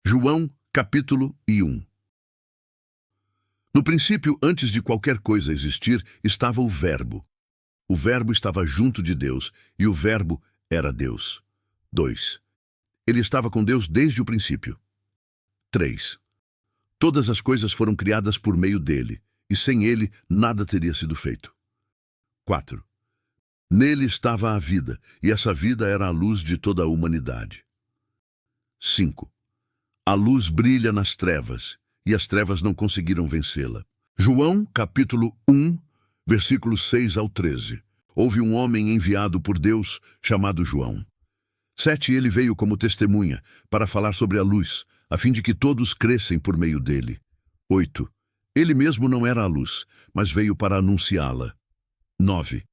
João, capítulo 1. No princípio, antes de qualquer coisa existir, estava o Verbo. O Verbo estava junto de Deus, e o Verbo era Deus. 2. Ele estava com Deus desde o princípio. 3. Todas as coisas foram criadas por meio dele, e sem ele nada teria sido feito. 4. Nele estava a vida, e essa vida era a luz de toda a humanidade. 5. A luz brilha nas trevas, e as trevas não conseguiram vencê-la. João, capítulo 1, versículos 6 ao 13. Houve um homem enviado por Deus, chamado João. 7. Ele veio como testemunha, para falar sobre a luz, a fim de que todos crescem por meio dele. 8. Ele mesmo não era a luz, mas veio para anunciá-la. 9.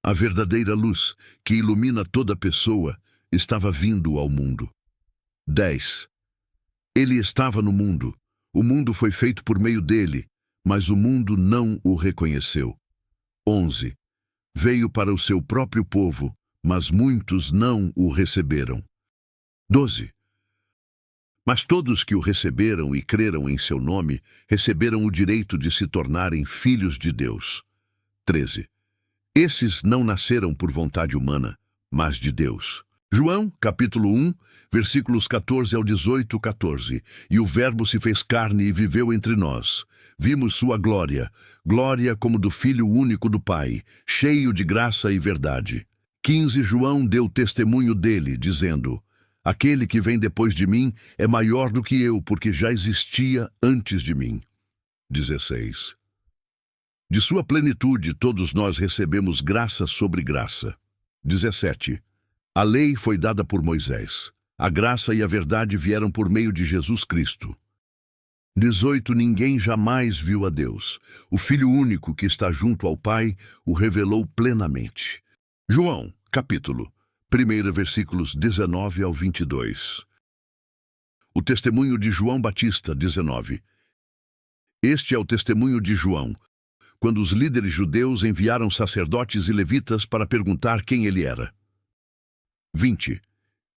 A verdadeira luz, que ilumina toda pessoa, estava vindo ao mundo. 10. Ele estava no mundo. O mundo foi feito por meio dele, mas o mundo não o reconheceu. 11. Veio para o seu próprio povo, mas muitos não o receberam. 12. Mas todos que o receberam e creram em seu nome, receberam o direito de se tornarem filhos de Deus. 13. Esses não nasceram por vontade humana, mas de Deus. João, capítulo 1, versículos 14 ao 18, 14. E o Verbo se fez carne e viveu entre nós. Vimos sua glória, glória como do Filho único do Pai, cheio de graça e verdade. 15. João deu testemunho dele, dizendo: Aquele que vem depois de mim é maior do que eu, porque já existia antes de mim. 16. De sua plenitude todos nós recebemos graça sobre graça. 17. A lei foi dada por Moisés. A graça e a verdade vieram por meio de Jesus Cristo. 18. Ninguém jamais viu a Deus. O Filho único que está junto ao Pai o revelou plenamente. João, capítulo 1, versículos 19 ao 22. O testemunho de João Batista, 19. Este é o testemunho de João, quando os líderes judeus enviaram sacerdotes e levitas para perguntar quem ele era. 20.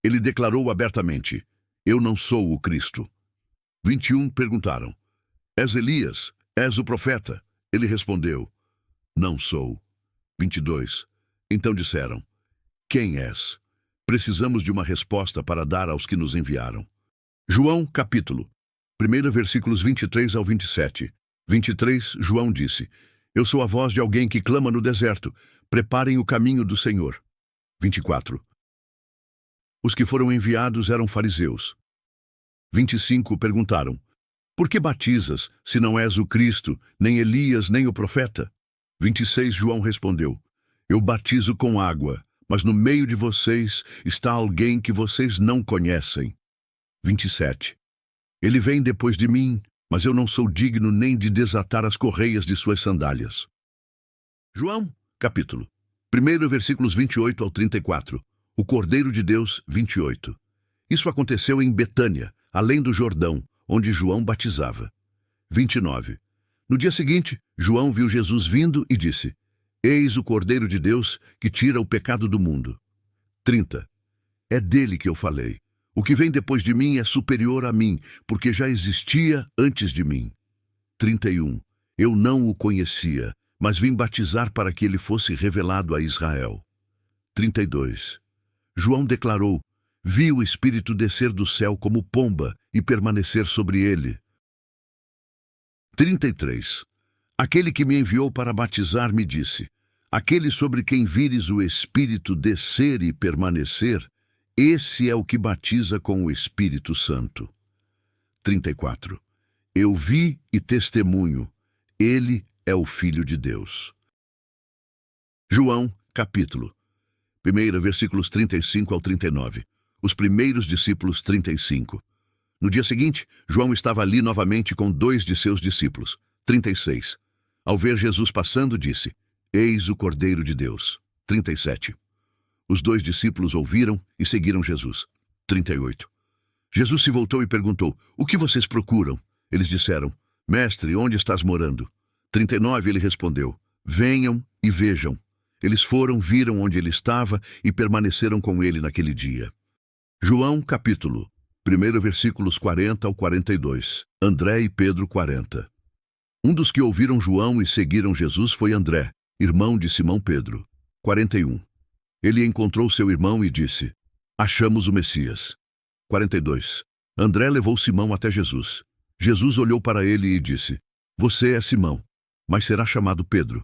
Ele declarou abertamente: Eu não sou o Cristo. 21. Perguntaram: És Elias? És o profeta? Ele respondeu: Não sou. 22. Então disseram: Quem és? Precisamos de uma resposta para dar aos que nos enviaram. João, capítulo 1, versículos 23 ao 27. 23. João disse: Eu sou a voz de alguém que clama no deserto. Preparem o caminho do Senhor. 24. Os que foram enviados eram fariseus. 25. Perguntaram: Por que batizas, se não és o Cristo, nem Elias, nem o profeta? 26. João respondeu: Eu batizo com água, mas no meio de vocês está alguém que vocês não conhecem. 27. Ele vem depois de mim, mas eu não sou digno nem de desatar as correias de suas sandálias. João, capítulo 1, versículos 28 ao 34. O Cordeiro de Deus, 28. Isso aconteceu em Betânia, além do Jordão, onde João batizava. 29. No dia seguinte, João viu Jesus vindo e disse: Eis o Cordeiro de Deus que tira o pecado do mundo. 30. É dele que eu falei. O que vem depois de mim é superior a mim, porque já existia antes de mim. 31. Eu não o conhecia, mas vim batizar para que ele fosse revelado a Israel. 32. João declarou: Vi o Espírito descer do céu como pomba e permanecer sobre ele. 33. Aquele que me enviou para batizar me disse: Aquele sobre quem vires o Espírito descer e permanecer, esse é o que batiza com o Espírito Santo. 34. Eu vi e testemunho, ele é o Filho de Deus. João, capítulo 1, versículos 35 ao 39. Os primeiros discípulos, 35. No dia seguinte, João estava ali novamente com 2 de seus discípulos. 36. Ao ver Jesus passando, disse: Eis o Cordeiro de Deus. 37. Os 2 discípulos ouviram e seguiram Jesus. 38. Jesus se voltou e perguntou: O que vocês procuram? Eles disseram: Mestre, onde estás morando? 39. Ele respondeu: Venham e vejam. Eles foram, viram onde ele estava e permaneceram com ele naquele dia. João, capítulo Primeiro versículos 40 ao 42. André e Pedro 40. Um dos que ouviram João e seguiram Jesus foi André, irmão de Simão Pedro. 41. Ele encontrou seu irmão e disse: Achamos o Messias. 42. André levou Simão até Jesus. Jesus olhou para ele e disse: Você é Simão, mas será chamado Pedro.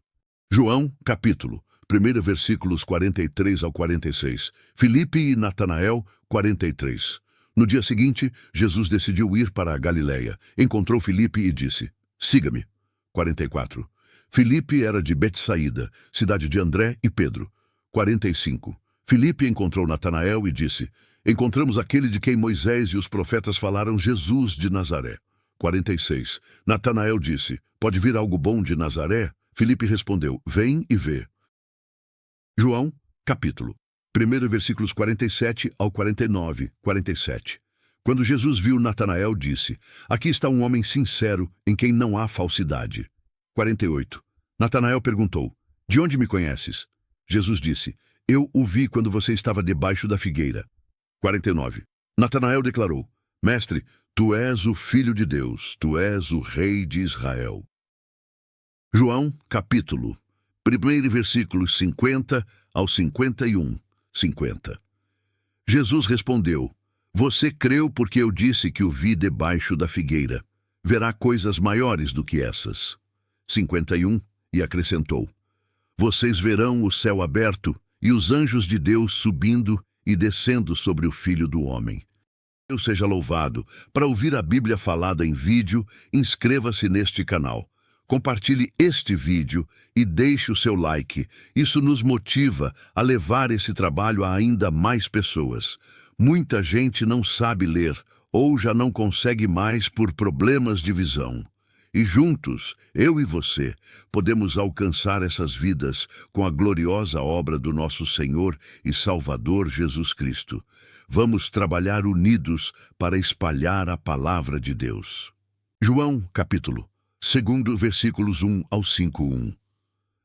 João, capítulo. Primeiro versículos 43 ao 46. Filipe e Natanael, 43. No dia seguinte, Jesus decidiu ir para a Galiléia. Encontrou Filipe e disse: Siga-me. 44. Filipe era de Betsaída, cidade de André e Pedro. 45. Filipe encontrou Natanael e disse: Encontramos aquele de quem Moisés e os profetas falaram, Jesus de Nazaré. 46. Natanael disse: Pode vir algo bom de Nazaré? Filipe respondeu: Vem e vê. João, capítulo. Primeiro versículos 47 ao 49, 47. Quando Jesus viu Natanael, disse: Aqui está um homem sincero, em quem não há falsidade. 48. Natanael perguntou: De onde me conheces? Jesus disse: Eu o vi quando você estava debaixo da figueira. 49. Natanael declarou: Mestre, tu és o Filho de Deus, tu és o Rei de Israel. João, capítulo. Primeiro versículos 50 ao 51, 50. Jesus respondeu: Você creu porque eu disse que o vi debaixo da figueira. Verá coisas maiores do que essas. 51. E acrescentou: Vocês verão o céu aberto e os anjos de Deus subindo e descendo sobre o Filho do Homem. Deus seja louvado. Para ouvir a Bíblia falada em vídeo, inscreva-se neste canal. Compartilhe este vídeo e deixe o seu like. Isso nos motiva a levar esse trabalho a ainda mais pessoas. Muita gente não sabe ler ou já não consegue mais por problemas de visão. E juntos, eu e você, podemos alcançar essas vidas com a gloriosa obra do nosso Senhor e Salvador Jesus Cristo. Vamos trabalhar unidos para espalhar a palavra de Deus. João, capítulo. Segundo versículos 1 ao 5:1.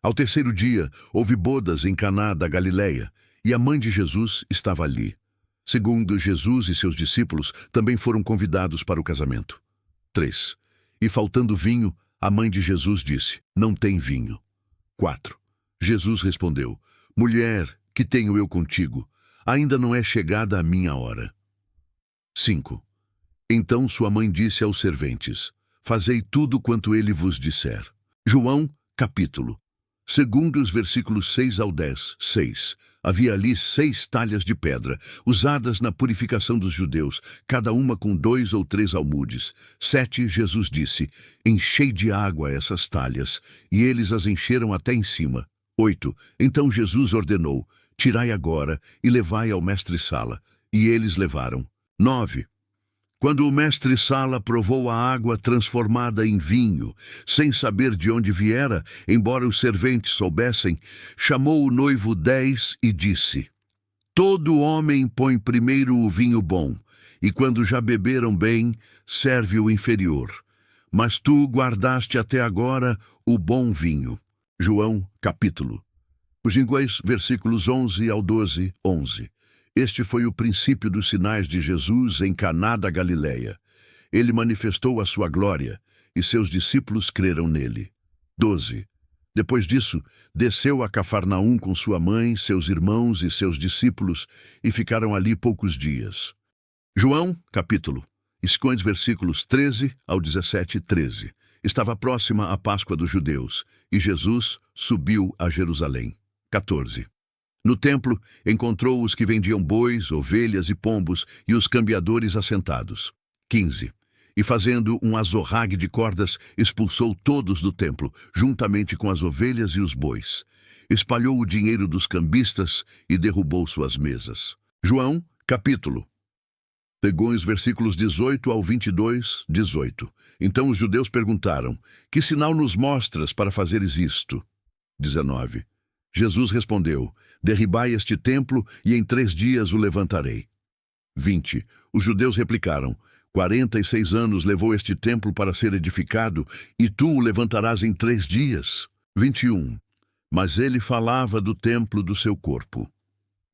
Ao terceiro dia, houve bodas em Caná da Galiléia, e a mãe de Jesus estava ali. Segundo Jesus e seus discípulos também foram convidados para o casamento. 3. E faltando vinho, a mãe de Jesus disse: Não tem vinho. 4. Jesus respondeu: Mulher, que tenho eu contigo? Ainda não é chegada a minha hora. 5. Então sua mãe disse aos serventes: Fazei tudo quanto ele vos disser. João, capítulo. Segundo os versículos 6 ao 10, 6. Havia ali 6 talhas de pedra, usadas na purificação dos judeus, cada uma com 2 ou 3 almudes. 7. Jesus disse: Enchei de água essas talhas, e eles as encheram até em cima. 8. Então Jesus ordenou: Tirai agora e levai ao mestre-sala. E eles levaram. 9. Quando o mestre-sala provou a água transformada em vinho, sem saber de onde viera, embora os serventes soubessem, chamou o noivo 10 e disse: Todo homem põe primeiro o vinho bom, e quando já beberam bem, serve o inferior. Mas tu guardaste até agora o bom vinho. João, capítulo. Os inglês, versículos 11 ao 12, 11. Este foi o princípio dos sinais de Jesus em Caná da Galiléia. Ele manifestou a sua glória, e seus discípulos creram nele. 12. Depois disso, desceu a Cafarnaum com sua mãe, seus irmãos e seus discípulos, e ficaram ali poucos dias. João, capítulo. Esconde versículos 13 ao 17, 13. Estava próxima a Páscoa dos judeus, e Jesus subiu a Jerusalém. 14. No templo, encontrou os que vendiam bois, ovelhas e pombos e os cambiadores assentados. 15. E fazendo um azorrague de cordas, expulsou todos do templo, juntamente com as ovelhas e os bois. Espalhou o dinheiro dos cambistas e derrubou suas mesas. João, capítulo. Pegou os versículos 18 ao 22, 18. Então os judeus perguntaram: Que sinal nos mostras para fazeres isto? 19. Jesus respondeu: Derribai este templo, e em 3 dias o levantarei. 20. Os judeus replicaram: 46 anos levou este templo para ser edificado, e tu o levantarás em 3 dias. 21. Mas ele falava do templo do seu corpo.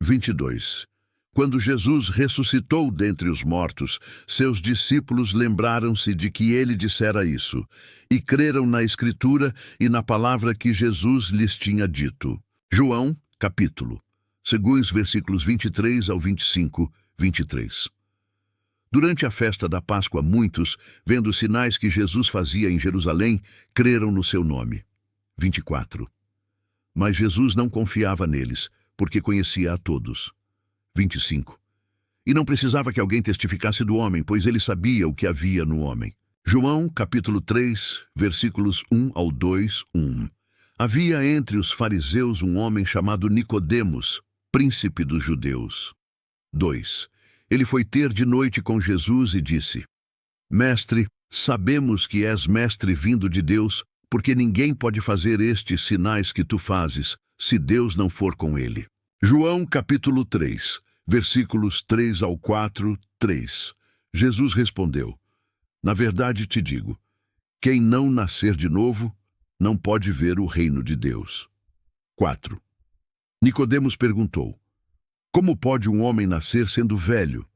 22. Quando Jesus ressuscitou dentre os mortos, seus discípulos lembraram-se de que ele dissera isso, e creram na Escritura e na palavra que Jesus lhes tinha dito. João, capítulo, segundo os versículos 23 ao 25, 23. Durante a festa da Páscoa, muitos, vendo os sinais que Jesus fazia em Jerusalém, creram no seu nome. 24. Mas Jesus não confiava neles, porque conhecia a todos. 25. E não precisava que alguém testificasse do homem, pois ele sabia o que havia no homem. João, capítulo 3, versículos 1 ao 2, 1. Havia entre os fariseus um homem chamado Nicodemos, príncipe dos judeus. 2. Ele foi ter de noite com Jesus e disse: Mestre, sabemos que és mestre vindo de Deus, porque ninguém pode fazer estes sinais que tu fazes, se Deus não for com ele. João capítulo 3, versículos 3 ao 4, 3. Jesus respondeu: Na verdade te digo, quem não nascer de novo, não pode ver o reino de Deus. 4. Nicodemos perguntou: Como pode um homem nascer sendo velho?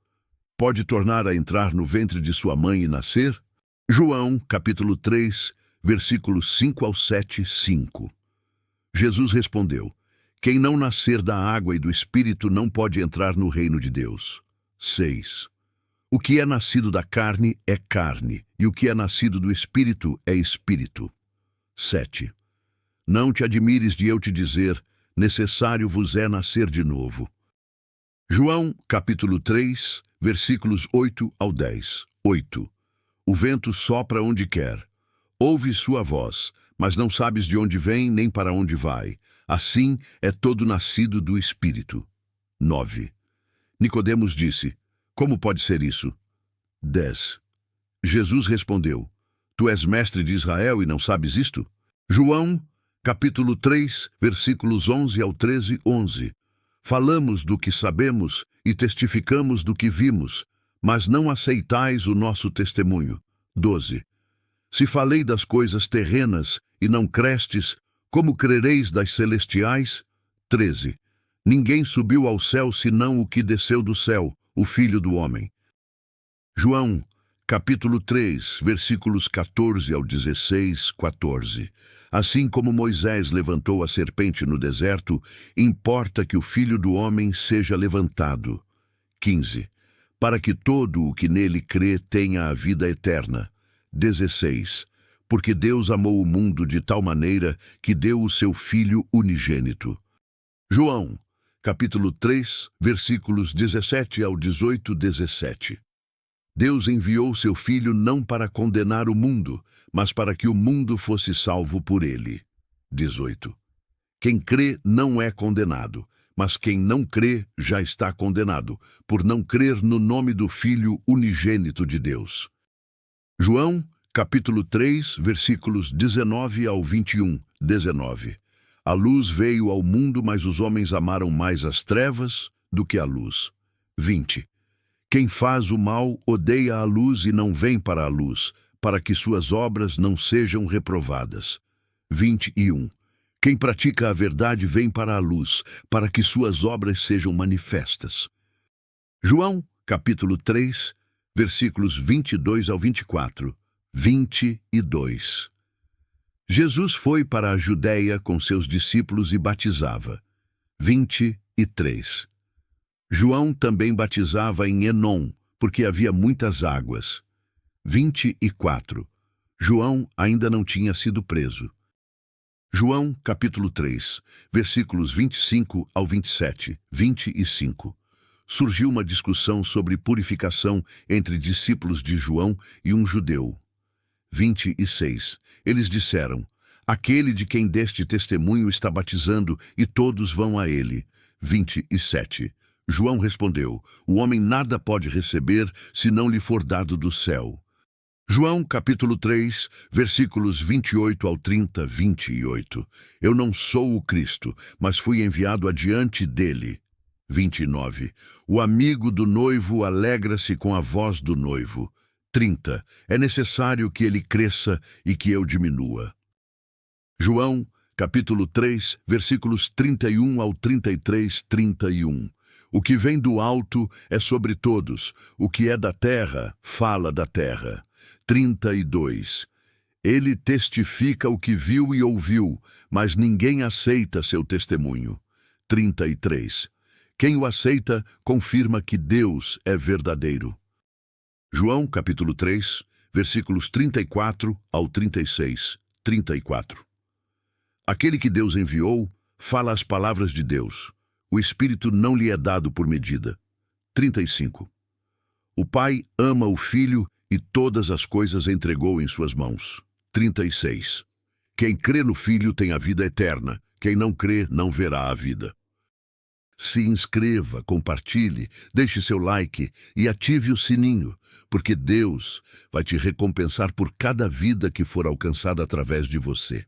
Pode tornar a entrar no ventre de sua mãe e nascer? João capítulo 3, versículos 5 ao 7, 5. Jesus respondeu: Quem não nascer da água e do Espírito não pode entrar no reino de Deus. 6. O que é nascido da carne é carne, e o que é nascido do Espírito é Espírito. 7. Não te admires de eu te dizer, necessário vos é nascer de novo. João, capítulo 3, versículos 8 ao 10. 8. O vento sopra onde quer. Ouves sua voz, mas não sabes de onde vem nem para onde vai. Assim é todo nascido do Espírito. 9. Nicodemos disse: Como pode ser isso? 10. Jesus respondeu: Tu és mestre de Israel e não sabes isto? João, capítulo 3, versículos 11 ao 13, 11. Falamos do que sabemos e testificamos do que vimos, mas não aceitais o nosso testemunho. 12. Se falei das coisas terrenas e não crestes, como crereis das celestiais? 13. Ninguém subiu ao céu senão o que desceu do céu, o Filho do Homem. João, capítulo 3, versículos 14 ao 16, 14. Assim como Moisés levantou a serpente no deserto, importa que o Filho do Homem seja levantado. 15. Para que todo o que nele crê tenha a vida eterna. 16. Porque Deus amou o mundo de tal maneira que deu o seu Filho unigênito. João, capítulo 3, versículos 17 ao 18, 17. Deus enviou seu Filho não para condenar o mundo, mas para que o mundo fosse salvo por ele. 18. Quem crê não é condenado, mas quem não crê já está condenado, por não crer no nome do Filho unigênito de Deus. João, capítulo 3, versículos 19 ao 21, 19. A luz veio ao mundo, mas os homens amaram mais as trevas do que a luz. 20. Quem faz o mal odeia a luz e não vem para a luz, para que suas obras não sejam reprovadas. 21. Quem pratica a verdade vem para a luz, para que suas obras sejam manifestas. João, capítulo 3, versículos 22 ao 24, 22. Jesus foi para a Judéia com seus discípulos e batizava. 23. João também batizava em Enom, porque havia muitas águas. 24. João ainda não tinha sido preso. João, capítulo 3, versículos 25 ao 27, 25. Surgiu uma discussão sobre purificação entre discípulos de João e um judeu. 26. Eles disseram: Aquele de quem deste testemunho está batizando e todos vão a ele. 27. João respondeu: O homem nada pode receber se não lhe for dado do céu. João capítulo 3, versículos 28 ao 30, 28. Eu não sou o Cristo, mas fui enviado adiante dele. 29. O amigo do noivo alegra-se com a voz do noivo. 30. É necessário que ele cresça e que eu diminua. João capítulo 3, versículos 31 ao 33, 31. O que vem do alto é sobre todos, o que é da terra, fala da terra. 32. Ele testifica o que viu e ouviu, mas ninguém aceita seu testemunho. 33. Quem o aceita, confirma que Deus é verdadeiro. João, capítulo 3, versículos 34 ao 36. 34. Aquele que Deus enviou, fala as palavras de Deus. O Espírito não lhe é dado por medida. 35. O Pai ama o Filho e todas as coisas entregou em suas mãos. 36. Quem crê no Filho tem a vida eterna. Quem não crê não verá a vida. Se inscreva, compartilhe, deixe seu like e ative o sininho, porque Deus vai te recompensar por cada vida que for alcançada através de você.